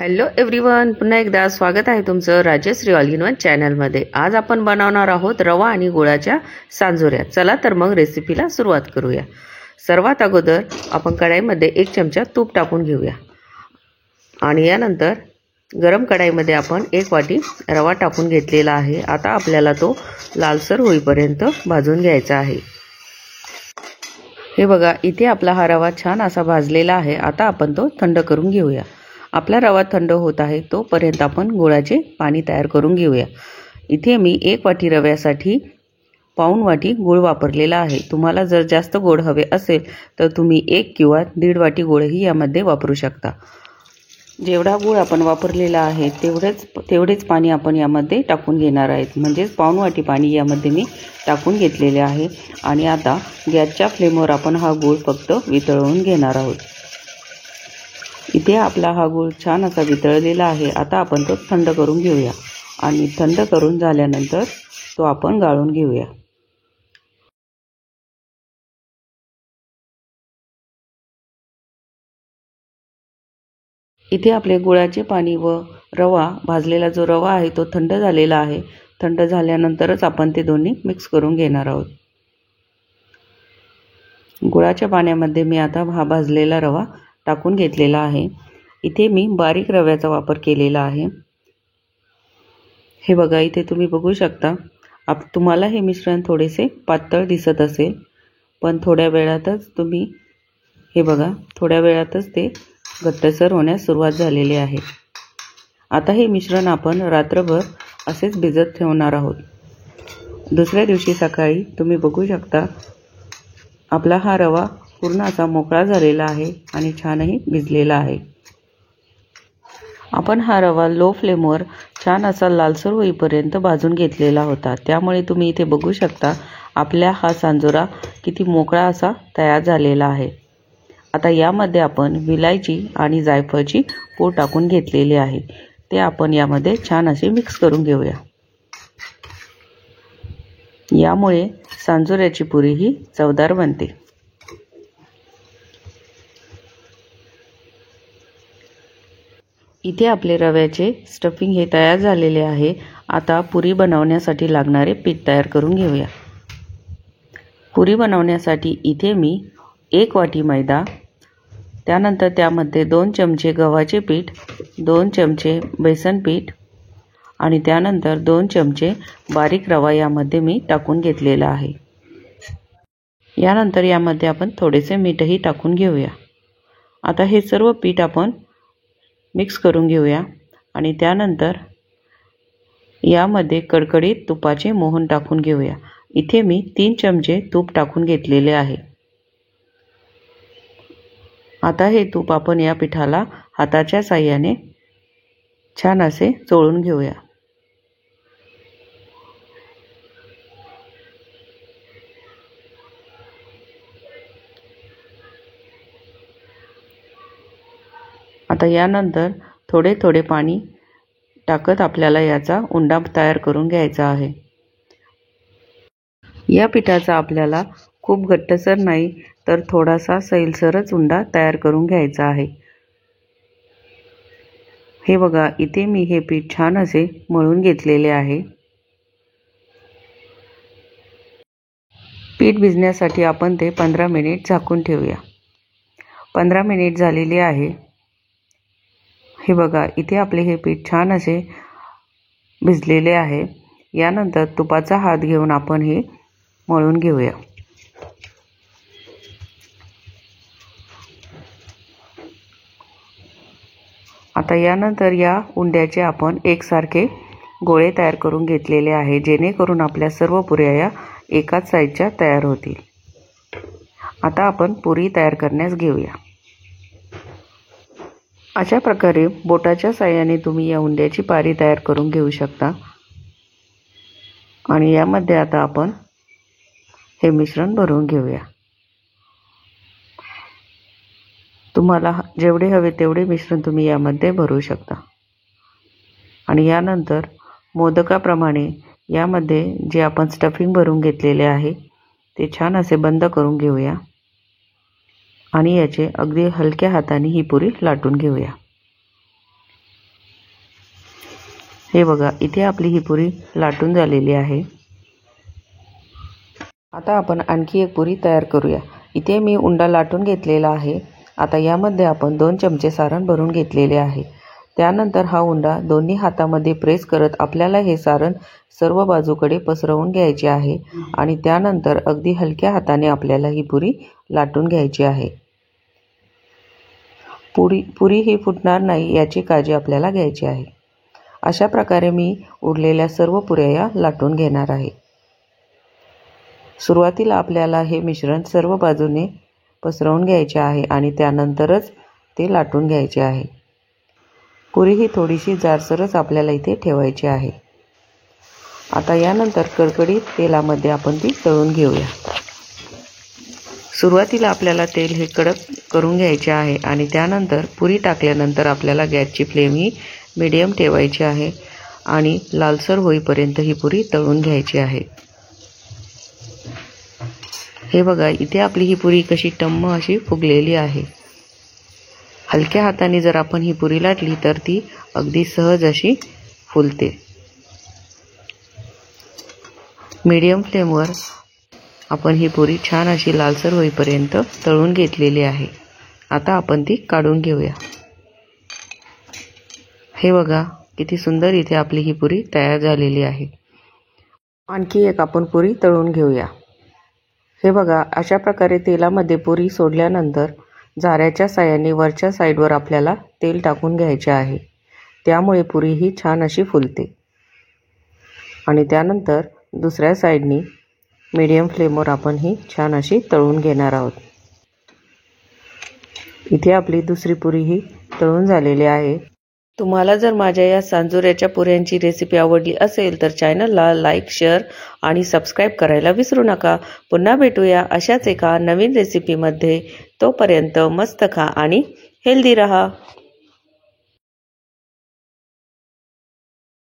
Hello everyone, पुन्हा एकदा स्वागत आहे तुमचं राजश्री ऑल इन वन चॅनलमध्ये। आज आपण बनवणार आहोत रवा आणि गुळाच्या सांजोऱ्या। चला तर मग रेसिपीला सुरुवात करूया। सर्वात अगोदर आपण कढईमध्ये 1 चमचा तूप टाकून घेऊया आणि यानंतर गरम कढईमध्ये आपण 1 वाटी रवा टाकून घेतलेला आहे। आता आपल्याला तो लालसर होईपर्यंत भाजून घ्यायचा आहे। हे बघा, इथे आपला हा रवा छान असा भाजलेला आहे। आता आपण तो थंड करून घेऊया। आपला रवा थंड होत आहे तोपर्यंत आपण गुळाचे पाणी तयार करून घेऊया। इथे मी 1 वाटी रव्यासाठी पाऊण वाटी गूळ वापरलेला आहे। तुम्हाला जर जास्त गोड हवे असेल तर तुम्ही 1 किंवा 1.5 वाटी गूळही यामध्ये वापरू शकता। जेवढा गूळ आपण वापरलेला आहे तेवढेच पाणी आपण यामध्ये टाकून घेणार आहोत। म्हणजे पाऊण वाटी पाणी यामध्ये मी टाकून घेतलेले आहे आणि आता गॅसच्या फ्लेमवर आपण हा गूळ फक्त वितळवून घेणार आहोत। इथे आपला हा गूळ छान असा वितळलेला आहे। आता आपण तो थंड करून घेऊया आणि थंड करून झाल्यानंतर तो आपण गाळून घेऊया। इथे आपले गुळाचे पाणी व रवा भाजलेला जो रवा आहे तो थंड झालेला आहे। थंड झाल्यानंतरच आपण ते दोन्ही मिक्स करून घेणार आहोत। गुळाच्या पाण्यामध्ये मी आता हा भाजलेला रवा टाकून घेतलेला आहे। इथे मी बारीक रव्याचा वापर केलेला आहे। हे बघा, इथे तुम्ही बघू शकता। तुम्हाला हे मिश्रण थोडेसे पातळ दिसत असेल, पण थोड्या वेळातच ते घट्टसर होण्यास सुरुवात झालेली आहे। आता हे मिश्रण आपण रात्रभर असेच भिजत ठेवणार आहोत। दुसऱ्या दिवशी सकाळी तुम्ही बघू शकता आपला हा रवा पूर्ण असा मोकळा झालेला आहे आणि छानही भिजलेला आहे। आपण हा रवा लो फ्लेमवर छान असा लालसर होईपर्यंत भाजून घेतलेला होता। त्यामुळे तुम्ही इथे बघू शकता आपला हा सांजोरा किती मोकळा असा तयार झालेला आहे। आता यामध्ये आपण विलायची आणि जायफळची पूड टाकून घेतलेली आहे। ते आपण यामध्ये छान असे मिक्स करून घेऊया। यामुळे सांजोऱ्याची पुरी ही चवदार बनते। इथे आपले रव्याचे स्टफिंग हे तयार झालेले आहे। आता पुरी बनवण्यासाठी लागणारे पीठ तयार करून घेऊया। पुरी बनवण्यासाठी इथे मी 1 वाटी मैदा, त्यानंतर त्यामध्ये 2 चमचे गव्हाचे पीठ, 2 चमचे बेसन पीठ आणि त्यानंतर 2 चमचे बारीक रवा यामध्ये मी टाकून घेतलेला आहे। यानंतर यामध्ये आपण थोडेसे मीठही टाकून घेऊया। आता हे सर्व पीठ आपण मिक्स करून घेऊया आणि त्यानंतर यामध्ये कडकडीत तुपाचे मोहन टाकून घेऊया। इथे मी 3 चमचे तूप टाकून घेतलेले आहे। आता हे तूप आपण या पिठाला हाताच्या साहाय्याने छान असे चोळून घेऊया। आता यानंतर थोडे थोडे पाणी टाकत आपल्याला याचा उंडा तयार करून घ्यायचा आहे। या पिठाचा आपल्याला खूप घट्टसर नाही तर थोडासा सैलसरच उंडा तयार करून घ्यायचा आहे। हे बघा, इथे मी हे पीठ छान असे मळून घेतलेले आहे। पीठ भिजण्यासाठी आपण ते 15 मिनिट झाकून ठेवूया। 15 मिनिट झालेली आहे। हे बघा, इथे आपले हे पीठ छान असे भिजलेले आहे। यानंतर तुपाचा हात घेऊन आपण हे मळून घेऊया। आता यानंतर या उंड्याचे आपण एकसारखे गोळे तयार करून घेतलेले आहे, जेणेकरून आपल्या सर्व पुऱ्या या एकाच साईजच्या तयार होतील। आता आपण पुरी तयार करण्यास घेऊया। अशा प्रकारे बोटाच्या साहाय्याने तुम्ही या उंड्याची पारी तयार करून घेऊ शकता आणि यामध्ये आता आपण हे मिश्रण भरून घेऊया। तुम्हाला जेवढे हवे तेवढे मिश्रण तुम्ही यामध्ये भरू शकता आणि यानंतर मोदकाप्रमाणे यामध्ये जे आपण स्टफिंग भरून घेतलेले आहे ते छान असे बंद करून घेऊया आणि याचे अगदी हलक्या हाताने ही पुरी लाटून घेऊया। हे बघा, इथे आपली ही पुरी लाटून झालेली आहे। आता आपण आणखी एक पुरी तयार करूया। इथे मी उंडा लाटून घेतलेला आहे। आता यामध्ये आपण 2 चमचे सारण भरून घेतलेले आहे। त्यानंतर हा उंडा दोन्ही हातामध्ये प्रेस करत आपल्याला हे सारण सर्व बाजूकडे पसरवून घ्यायचे आहे आणि त्यानंतर अगदी हलक्या हाताने आपल्याला ही पुरी लाटून घ्यायची आहे। पुरी ही फुटणार नाही याची काळजी आपल्याला घ्यायची आहे। अशा प्रकारे मी उरलेल्या सर्व पुऱ्या या लाटून घेणार आहे। सुरुवातीला आपल्याला हे मिश्रण सर्व बाजूने पसरवून घ्यायचे आहे आणि त्यानंतरच ते लाटून घ्यायचे आहे। पुरी ही थोडीशी जाडसरच आपल्याला इथे ठेवायची आहे। आता यानंतर कडकडीत तेलामध्ये आपण ती तळून घेऊया। सुरुवातीला आपल्याला तेल हे कडक करून घ्यायचे आहे आणि त्यानंतर पुरी टाकल्यानंतर आपल्याला गॅसची फ्लेम ही मीडियम ठेवायची आहे आणि लालसर होईपर्यंत ही पुरी तळून घ्यायची आहे। हे बघा, इथे आपली ही पुरी कशी टम्म अशी फुगलेली आहे। हलक्या हाताने जर आपण ही पुरी लाटली तर ती अगदी सहज अशी फुलते। मीडियम फ्लेमवर आपण ही पुरी छान अशी लालसर होईपर्यंत तळून घेतलेली आहे। आता आपण ती काढून घेऊया। हे बघा, किती सुंदर इथे आपली ही पुरी तयार झालेली आहे। आणखी एक आपण पुरी तळून घेऊया। हे बघा, अशा प्रकारे तेलामध्ये पुरी सोडल्यानंतर झाऱ्याच्या साहाय्याने वरच्या साईडवर आपल्याला तेल टाकून घ्यायचे आहे। त्यामुळे पुरी ही छान अशी फुलते आणि त्यानंतर दुसऱ्या साईडनी मीडियम फ्लेमवर आपण ही छान अशी तळून घेणार आहोत। इथे आपली दुसरी पुरी ही तळून झालेली आहे। तुम्हाला जर माझ्या या सांजोऱ्याच्या पुऱ्यांची रेसिपी आवडली असेल तर चॅनलला लाईक, शेअर आणि सबस्क्राईब करायला विसरू नका। पुन्हा भेटूया अशाच एका नवीन रेसिपीमध्ये। तोपर्यंत मस्त खा आणि हेल्दी रहा।